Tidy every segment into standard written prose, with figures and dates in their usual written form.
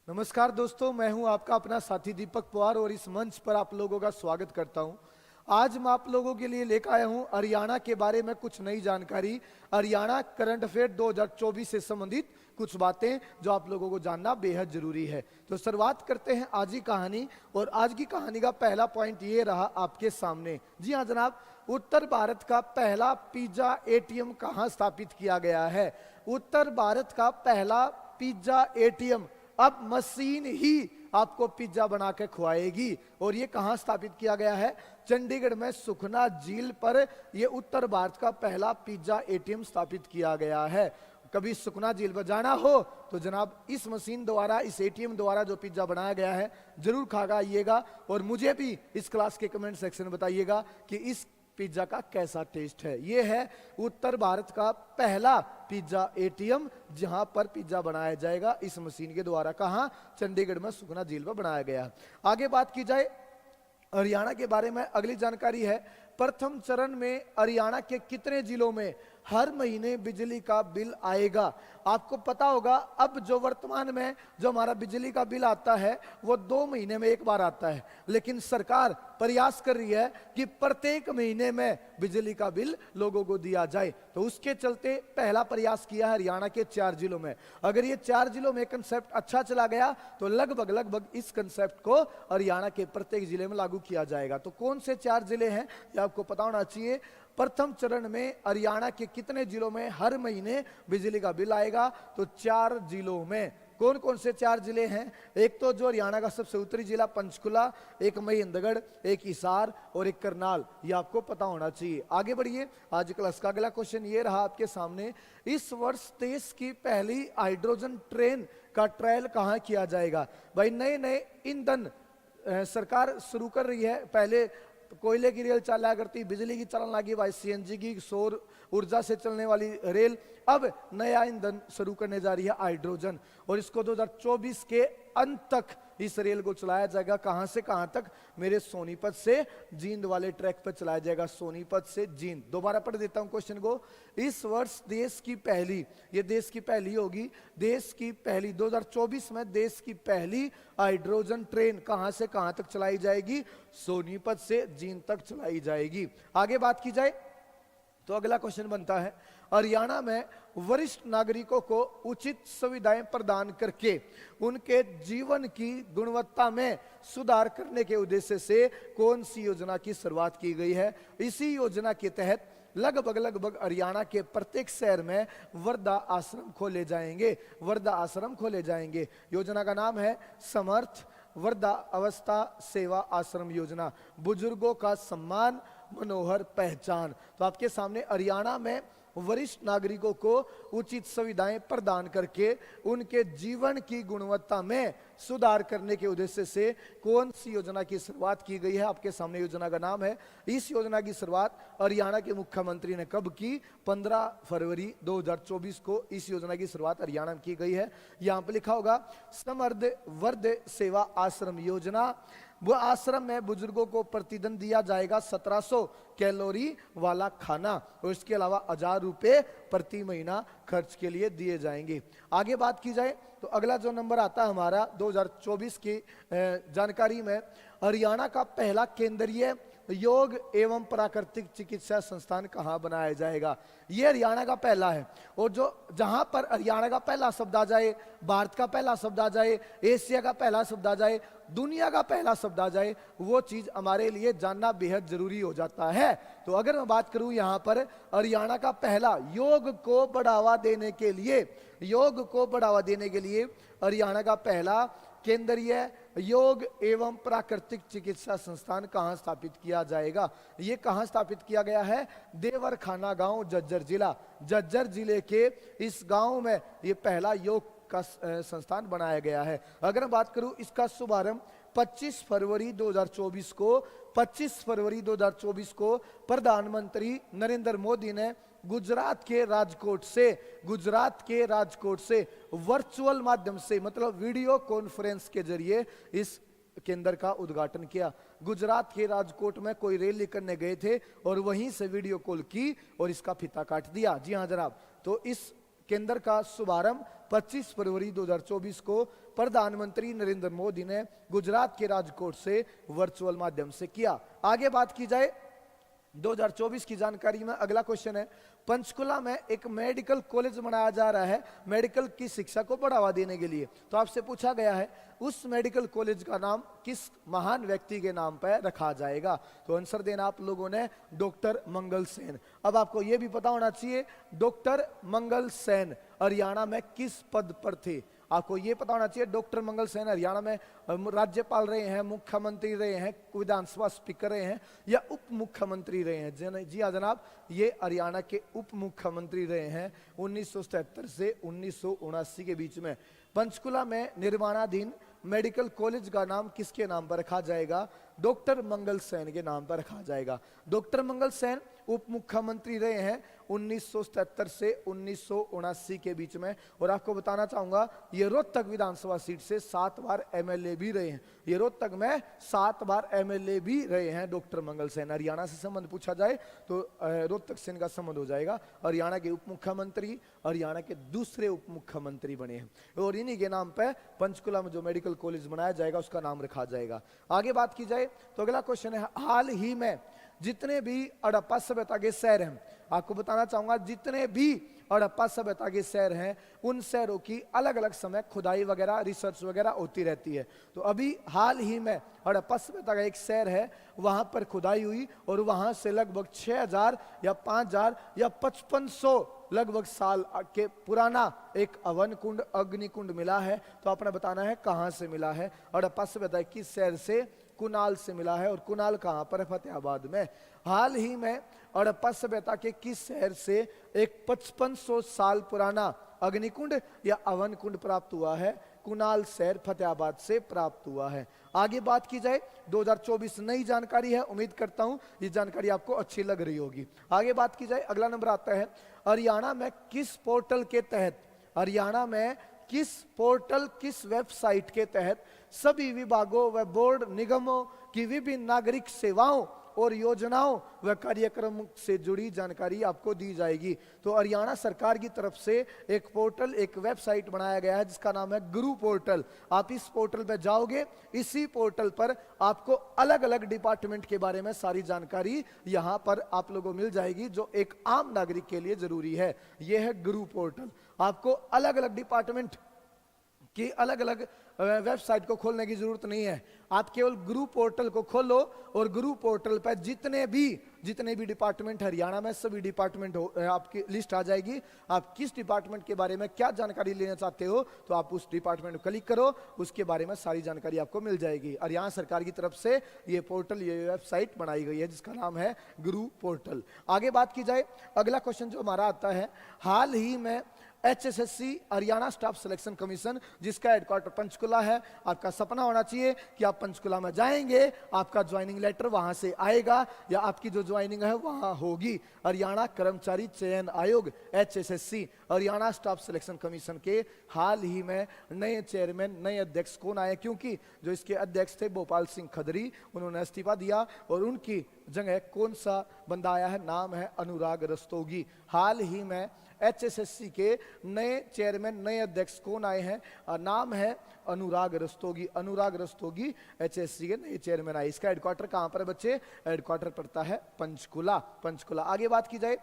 नमस्कार दोस्तों, मैं हूं आपका अपना साथी दीपक पवार और इस मंच पर आप लोगों का स्वागत करता हूं। आज मैं आप लोगों के लिए लेकर आया हूं हरियाणा के बारे में कुछ नई जानकारी। हरियाणा करंट अफेयर 2024 से संबंधित कुछ बातें जो आप लोगों को जानना बेहद जरूरी है। तो शुरुआत करते हैं आज की कहानी। और आज की कहानी का पहला पॉइंट ये रहा आपके सामने। जी हाँ जनाब, उत्तर भारत का पहला पिज्जा एटीएम कहाँ स्थापित किया गया है? उत्तर भारत का पहला पिज्जा एटीएम, अब मशीन ही आपको पिज्जा बना के खुआएगी। और ये कहां स्थापित किया गया है? चंडीगढ़ में सुखना झील पर ये उत्तर भारत का पहला पिज्जा एटीएम स्थापित किया गया है। कभी सुखना झील पर जाना हो तो जनाब इस मशीन द्वारा, इस एटीएम द्वारा जो पिज्जा बनाया गया है जरूर खा के आइएगा। और मुझे भी इस क्लास के कमेंट सेक्शन में बताइएगा कि इस पिज्जा का कैसा टेस्ट है। यह है उत्तर भारत का पहला पिज्जा एटीएम जहां पर पिज्जा बनाया जाएगा इस मशीन के द्वारा। कहां? चंडीगढ़ में सुखना झील पर बनाया गया। आगे बात की जाए हरियाणा के बारे में, अगली जानकारी है प्रथम चरण में हरियाणा के कितने जिलों में हर महीने बिजली का बिल आएगा? आपको पता होगा अब जो वर्तमान में जो हमारा बिजली का बिल आता है वो 2 महीने में एक बार आता है, लेकिन सरकार प्रयास कर रही है कि प्रत्येक महीने में बिजली का बिल लोगों को दिया जाए। तो उसके चलते पहला प्रयास किया हरियाणा के 4 जिलों में। अगर ये 4 जिलों में कंसेप्ट अच्छा चला गया तो लगभग इस कंसेप्ट को हरियाणा के प्रत्येक जिले में लागू किया जाएगा। तो कौन से 4 जिले हैं ये आपको पता होना चाहिए। प्रथम चरण में हरियाणा के कितने जिलों में हर महीने बिजली का बिल आएगा? तो 4 जिलों में। कौन कौन से 4 जिले हैं? एक तो जो हरियाणा का सबसे उत्तरी जिला पंचकुला, एक महेंद्रगढ़, एक हिसार और एक करनाल। ये आपको पता होना चाहिए। आगे बढ़िए, आज क्लास का अगला क्वेश्चन ये रहा आपके सामने। इस वर्ष देश की पहली हाइड्रोजन ट्रेन का ट्रायल कहां किया जाएगा? भाई नए ईंधन सरकार शुरू कर रही है। पहले कोयले की रेल चला करती, बिजली की चलन लगी, भाई सीएनजी की सौर ऊर्जा से चलने वाली रेल। अब नया ईंधन शुरू करने जा रही है हाइड्रोजन, और इसको 2024 के अंत तक इस रेल को चलाया जाएगा। कहां से कहां तक? मेरे सोनीपत से जींद वाले ट्रैक पर चलाया जाएगा। सोनीपत से जींद। दोबारा पढ़ देता हूं क्वेश्चन को। इस वर्ष देश की पहली, ये देश की पहली होगी, देश की पहली 2024 में देश की पहली हाइड्रोजन ट्रेन कहां से कहां तक चलाई जाएगी? सोनीपत से जींद तक चलाई जाएगी। आगे बात की जाए तो अगला क्वेश्चन बनता है, हरियाणा में वरिष्ठ नागरिकों को उचित सुविधाएं प्रदान करके उनके जीवन की गुणवत्ता में सुधार करने के उद्देश्य से कौन सी योजना की शुरुआत की गई है? इसी योजना के तहत लगभग हरियाणा के प्रत्येक शहर में वृद्धा आश्रम खोले जाएंगे। वृद्धा आश्रम खोले जाएंगे। योजना का नाम है समर्थ वृद्धा अवस्था सेवा आश्रम योजना। बुजुर्गों का सम्मान, मनोहर पहचान। तो आपके सामने हरियाणा में वरिष्ठ नागरिकों को उचित सुविधाएं प्रदान करके उनके जीवन की गुणवत्ता में सुधार करने के उद्देश्य से कौन सी योजना की शुरुआत की गई है? आपके सामने योजना का नाम है। इस योजना की शुरुआत हरियाणा के मुख्यमंत्री ने कब की? 15 फरवरी 2024 को इस योजना की शुरुआत हरियाणा में की गई है। यहां पर लिखा होगा समर्थ वृद्ध सेवा आश्रम योजना। वो आश्रम में बुजुर्गों को प्रतिदिन दिया जाएगा 1700 कैलोरी वाला खाना, और इसके अलावा 1000 रुपए प्रति महीना खर्च के लिए दिए जाएंगे। आगे बात की जाए तो अगला जो नंबर आता है हमारा 2024 की जानकारी में, हरियाणा का पहला केंद्रीय योग एवं प्राकृतिक चिकित्सा संस्थान कहां बनाया जाएगा? ये हरियाणा का पहला है। और जो जहां पर हरियाणा का पहला शब्द आ जाए, भारत का पहला शब्द आ जाए, एशिया का पहला शब्द आ जाए, दुनिया का पहला शब्द आ जाए, वो चीज हमारे लिए जानना बेहद जरूरी हो जाता है। तो अगर मैं बात करूं यहां पर हरियाणा का पहला योग को बढ़ावा देने के लिए, योग को बढ़ावा देने के लिए हरियाणा का पहला केंद्रीय योग एवं प्राकृतिक चिकित्सा संस्थान कहां स्थापित किया जाएगा? यह कहां स्थापित किया गया है? देवरखाना गांव, झज्जर जिला। झज्जर जिले के इस गांव में यह पहला योग का संस्थान बनाया गया है। अगर मैं बात करूं इसका शुभारंभ 25 फरवरी 2024 को 25 फरवरी 2024 को प्रधानमंत्री नरेंद्र मोदी ने गुजरात के राजकोट से वर्चुअल माध्यम से, मतलब वीडियो कॉन्फ्रेंस के जरिए इस केंद्र का उद्घाटन किया। गुजरात के राजकोट में कोई रैली करने गए थे और वहीं से वीडियो कॉल की और इसका फीता काट दिया। जी हां जनाब, तो इस केंद्र का शुभारंभ 25 फरवरी 2024 को प्रधानमंत्री नरेंद्र मोदी ने गुजरात के राजकोट से वर्चुअल माध्यम से किया। आगे बात की जाए 2024 की जानकारी में अगला क्वेश्चन है, पंचकुला में एक मेडिकल कॉलेज बनाया जा रहा है मेडिकल की शिक्षा को बढ़ावा देने के लिए। तो आपसे पूछा गया है उस मेडिकल कॉलेज का नाम किस महान व्यक्ति के नाम पर रखा जाएगा। तो आंसर देना आप लोगों ने डॉक्टर मंगल सेन। अब आपको यह भी पता होना चाहिए डॉक्टर मंगल सेन हरियाणा में किस पद पर थे। आपको ये पता होना चाहिए डॉक्टर मंगल सेन हरियाणा में राज्यपाल रहे हैं, मुख्यमंत्री रहे हैं, विधानसभा स्पीकर रहे हैं या उप मुख्यमंत्री रहे हैं। जी हाँ जनाब, ये हरियाणा के उप मुख्यमंत्री रहे हैं 1977 से 1979 के बीच में। पंचकुला में निर्माणाधीन मेडिकल कॉलेज का नाम किसके नाम पर रखा जाएगा? डॉक्टर मंगल सेन के नाम पर रखा जाएगा। डॉक्टर मंगल सेन उप मुख्यमंत्री रहे हैं 1977 से 1979 के बीच में। और आपको बताना चाहूंगा ये रोहतक विधानसभा सीट से 7 बार एमएलए भी रहे हैं। ये रोहतक में 7 बार एमएलए भी रहे हैं डॉक्टर मंगल सेन। हरियाणा से संबंध पूछा जाए तो रोहतक से इनका संबंध हो जाएगा। हरियाणा के उप मुख्यमंत्री, हरियाणा के दूसरे उप मुख्यमंत्री बने हैं और इन्हीं के नाम पर पंचकुला में जो मेडिकल कॉलेज बनाया जाएगा उसका नाम रखा जाएगा। आगे बात की जाए तो अगला क्वेश्चन है, हाल ही में जितने भी हड़प्पा सभ्यता के शहर हैं, आपको बताना चाहूंगा जितने भी हड़प्पा सभ्यता के शहर हैं उन शहरों की अलग अलग समय खुदाई वगैरह रिसर्च वगैरह होती रहती है। तो अभी हाल ही में हड़प्पा सभ्यता का एक शहर है, वहां पर खुदाई हुई और वहां से लगभग 6000 या 5000 या 5500 लगभग साल के पुराना एक अवन कुंड अग्नि कुंड मिला है। तो आपने बताना है कहां से मिला है। हड़प्पा सभ्यता किस शहर से? कुनाल से मिला है। और कुनाल कहां पर है? फतेहाबाद में। हाल ही में हड़प्पा सभ्यता के किस शहर से एक 5500 साल पुराना अग्निकुंड या अवन कुंड प्राप्त हुआ है? कुनाल शहर फतेहाबाद से प्राप्त हुआ है। आगे बात की जाए 2024 नई जानकारी है, उम्मीद करता हूं ये जानकारी आपको अच्छी लग रही होगी। आगे बात की जाए अगला नंबर आता है, हरियाणा में किस पोर्टल के तहत, हरियाणा में किस पोर्टल किस वेबसाइट के तहत सभी विभागों व बोर्ड निगमों की विभिन्न नागरिक सेवाओं और योजनाओं व कार्यक्रमों से जुड़ी जानकारी आपको दी जाएगी। तो हरियाणा सरकार की तरफ से एक पोर्टल एक वेबसाइट बनाया गया है जिसका नाम है गुरु पोर्टल। आप इस पोर्टल पर जाओगे, इसी पोर्टल पर आपको अलग अलग डिपार्टमेंट के बारे में सारी जानकारी यहां पर आप लोगों को मिल जाएगी जो एक आम नागरिक के लिए जरूरी है। यह है गुरु पोर्टल। आपको अलग अलग डिपार्टमेंट की अलग अलग वेबसाइट को खोलने की जरूरत नहीं है। आप केवल गुरु पोर्टल को खोलो और गुरु पोर्टल पर जितने भी डिपार्टमेंट हरियाणा में सभी डिपार्टमेंट आपकी लिस्ट आ जाएगी। आप किस डिपार्टमेंट के बारे में क्या जानकारी लेना चाहते हो तो आप उस डिपार्टमेंट को क्लिक करो, उसके बारे में सारी जानकारी आपको मिल जाएगी। हरियाणा सरकार की तरफ से ये पोर्टल ये वेबसाइट बनाई गई है जिसका नाम है गुरु पोर्टल। आगे बात की जाए अगला क्वेश्चन जो हमारा आता है, हाल ही में HSSC Haryana staff selection commission जिसका हेडक्वार्टर पंचकुला है, आपका सपना होना चाहिए कि आप पंचकुला में जाएंगे, आपका ज्वाइनिंग लेटर वहां से आएगा या आपकी जो ज्वाइनिंग है वहां होगी। हरियाणा कर्मचारी चयन आयोग HSSC Haryana staff selection commission के हाल ही में नए चेयरमैन नए अध्यक्ष कौन आए? क्योंकि जो इसके अध्यक्ष थे भोपाल सिंह खदरी, उन्होंने इस्तीफा दिया और उनकी जगह कौन सा बंदा आया है? नाम है अनुराग रस्तोगी। हाल ही में HSSC के नए चेयरमैन नए अध्यक्ष कौन आए हैं? नाम है अनुराग रस्तोगी। अनुराग रस्तोगी HSSC के नए चेयरमैन आए। इसका हेडक्वार्टर कहां पर है बच्चे? हेडक्वार्टर पड़ता है पंचकुला। पंचकुला। आगे बात की जाए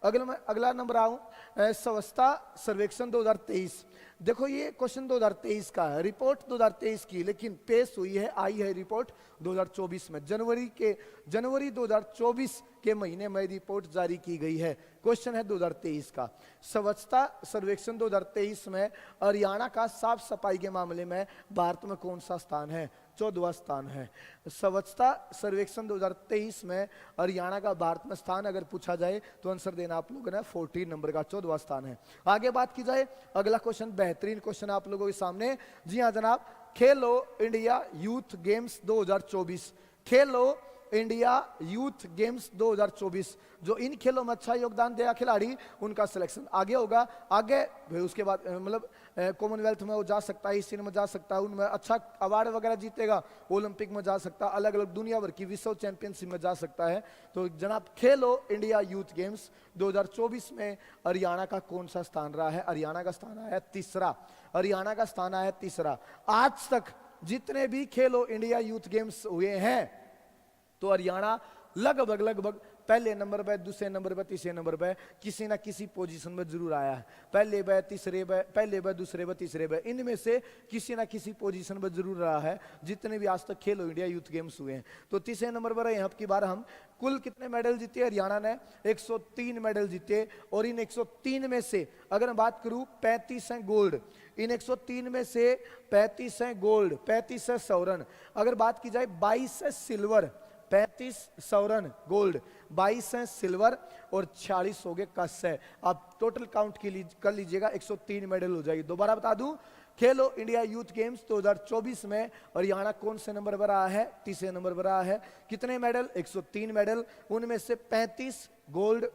अगला नंबर आऊं, स्वच्छता सर्वेक्षण 2023। देखो ये क्वेश्चन 2023 का है, रिपोर्ट 2023 की लेकिन पेश हुई है, आई है रिपोर्ट 2024 में। जनवरी 2024 के महीने में रिपोर्ट जारी की गई है। क्वेश्चन है 2023 का, स्वच्छता सर्वेक्षण 2023 में हरियाणा का साफ सफाई के मामले में भारत में कौन सा स्थान है? 14वां स्थान है। स्वच्छता सर्वेक्षण 2023 में हरियाणा का भारत में स्थान अगर पूछा जाए तो आंसर देना आप लोगों ने 14 नंबर का 14वां स्थान है। आगे बात की जाए अगला क्वेश्चन बेहतरीन क्वेश्चन आप लोगों के सामने। जी हाँ जनाब, खेलो इंडिया यूथ गेम्स 2024। खेलो इंडिया यूथ गेम्स 2024 जो इन खेलों में अच्छा योगदान देगा खिलाड़ी उनका सिलेक्शन आगे होगा। आगे उसके बाद मतलब कॉमनवेल्थ में वो जा सकता है, एशियन में जा सकता है, उनमें अच्छा अवार्ड वगैरह जीतेगा, ओलंपिक में जा सकता है, अलग अलग दुनिया भर की विश्व चैंपियनशिप में जा सकता है। तो जनाब खेलो इंडिया यूथ गेम्स 2024 में हरियाणा का कौन सा स्थान रहा है? हरियाणा का स्थान आया तीसरा। हरियाणा का स्थान आया तीसरा। आज तक जितने भी खेलो इंडिया यूथ गेम्स हुए हैं तो हरियाणा लगभग पहले नंबर पे, दूसरे नंबर पे, तीसरे नंबर पे किसी ना किसी पोजीशन में जरूर आया है। पहले पे, तीसरे पे, पहले पे, दूसरे पे, तीसरे पे, इनमें से किसी ना किसी पोजीशन में जरूर रहा है जितने भी आज तक खेलो इंडिया यूथ गेम्स हुए हैं। तो तीसरे नंबर पर अब की बार हम कुल कितने मेडल जीते? हरियाणा ने 103 मेडल जीते और इन 103 में से अगर मैं बात करूं 35 हैं गोल्ड। इन 103 में से 35 हैं गोल्ड, 35 है स्वर्ण। अगर बात की जाए 22 है सिल्वर, 35 स्वर्ण गोल्ड, 22 है सिल्वर और 46 हो गए कस्य। आप टोटल काउंट कर लीजिएगा, 103 मेडल हो जाएगी। दोबारा बता दूं, खेलो इंडिया यूथ गेम्स 2024 में हरियाणा कौन से नंबर पर रहा है? तीसरे नंबर पर रहा है। कितने मेडल? 103 मेडल, उनमें से 35 गोल्ड,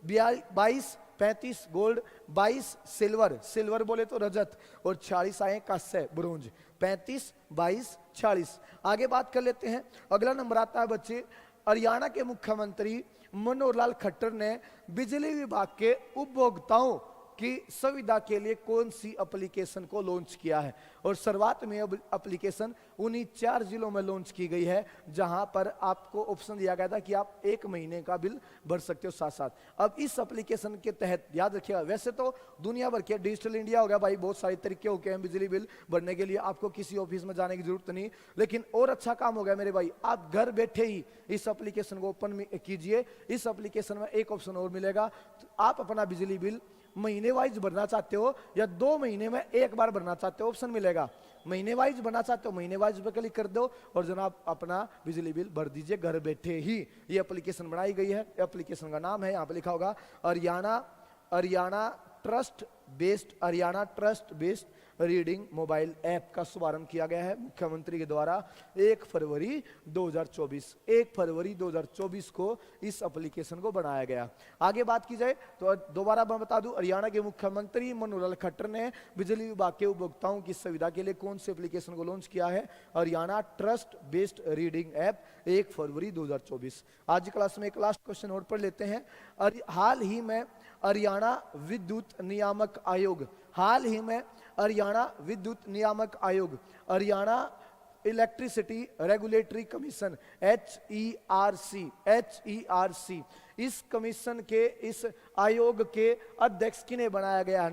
35 गोल्ड, 22 सिल्वर, सिल्वर बोले तो रजत, और 46 आए कांस्य ब्रोंज। 35, 22, 46। आगे बात कर लेते हैं। अगला नंबर आता है बच्चे, हरियाणा के मुख्यमंत्री मनोहर लाल खट्टर ने बिजली विभाग के उपभोक्ताओं की सुविधा के लिए कौन सी एप्लीकेशन को लॉन्च किया है? और शुरुआत में एप्लीकेशन उन्हीं 4 जिलों में लॉन्च की गई है जहां पर आपको ऑप्शन दिया गया था कि आप 1 महीने का बिल भर सकते हो साथ साथ। अब इस एप्लीकेशन के तहत याद रखिएगा, वैसे तो दुनिया भर के डिजिटल इंडिया हो गया भाई, बहुत सारे तरीके हो गए हैं बिजली बिल भरने के लिए, आपको किसी ऑफिस में जाने की जरूरत नहीं। लेकिन और अच्छा काम हो गया मेरे भाई, आप घर बैठे ही इस एप्लीकेशन को ओपन कीजिए। इस एप्लीकेशन में एक ऑप्शन और मिलेगा, आप अपना बिजली बिल महीने वाइज भरना चाहते हो या 2 महीने में एक बार भरना चाहते हो, ऑप्शन मिलेगा। महीने वाइज भरना चाहते हो, महीने वाइज पे क्लिक कर दो और जनाब अपना बिजली बिल भर दीजिए घर बैठे ही। ये एप्लीकेशन बनाई गई है, एप्लीकेशन का नाम है, यहाँ पे लिखा होगा Haryana trust based reading mobile app का शुभारंभ किया गया है मुख्यमंत्री के द्वारा 1 फरवरी 2024 को इस एप्लीकेशन को बनाया गया। आगे बात की जाए तो दोबारा मैं बता दूं, हरियाणा के मुख्यमंत्री मनोहर लाल खट्टर ने बिजली विभाग के उपभोक्ताओं की सुविधा के लिए कौन से एप्लीकेशन को लॉन्च किया है? Haryana trust based reading app 1 फरवरी 2024। आज की क्लास में एक लास्ट क्वेश्चन और पढ़ लेते हैं। हाल ही में हरियाणा विद्युत नियामक आयोग, Haryana electricity regulatory commission HERC, इस कमीशन के इस आयोग के अध्यक्ष किन्हें बनाया गया है?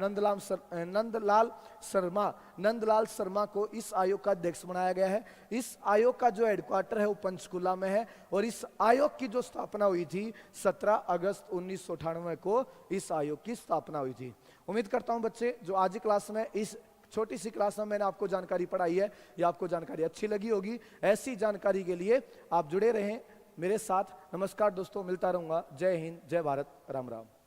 नंदलाल शर्मा को इस आयोग का अध्यक्ष बनाया गया है। इस आयोग का जो हेडक्वार्टर है वो पंचकुला में है और इस आयोग की जो स्थापना हुई थी 17 अगस्त 1998 को इस आयोग की स्थापना हुई थी। उम्मीद करता हूं बच्चे जो आज की क्लास में इस छोटी सी क्लास में मैंने आपको जानकारी पढ़ाई है, ये आपको जानकारी अच्छी लगी होगी। ऐसी जानकारी के लिए आप जुड़े रहें मेरे साथ। नमस्कार दोस्तों, मिलता रहूंगा। जय हिंद, जय भारत, राम राम।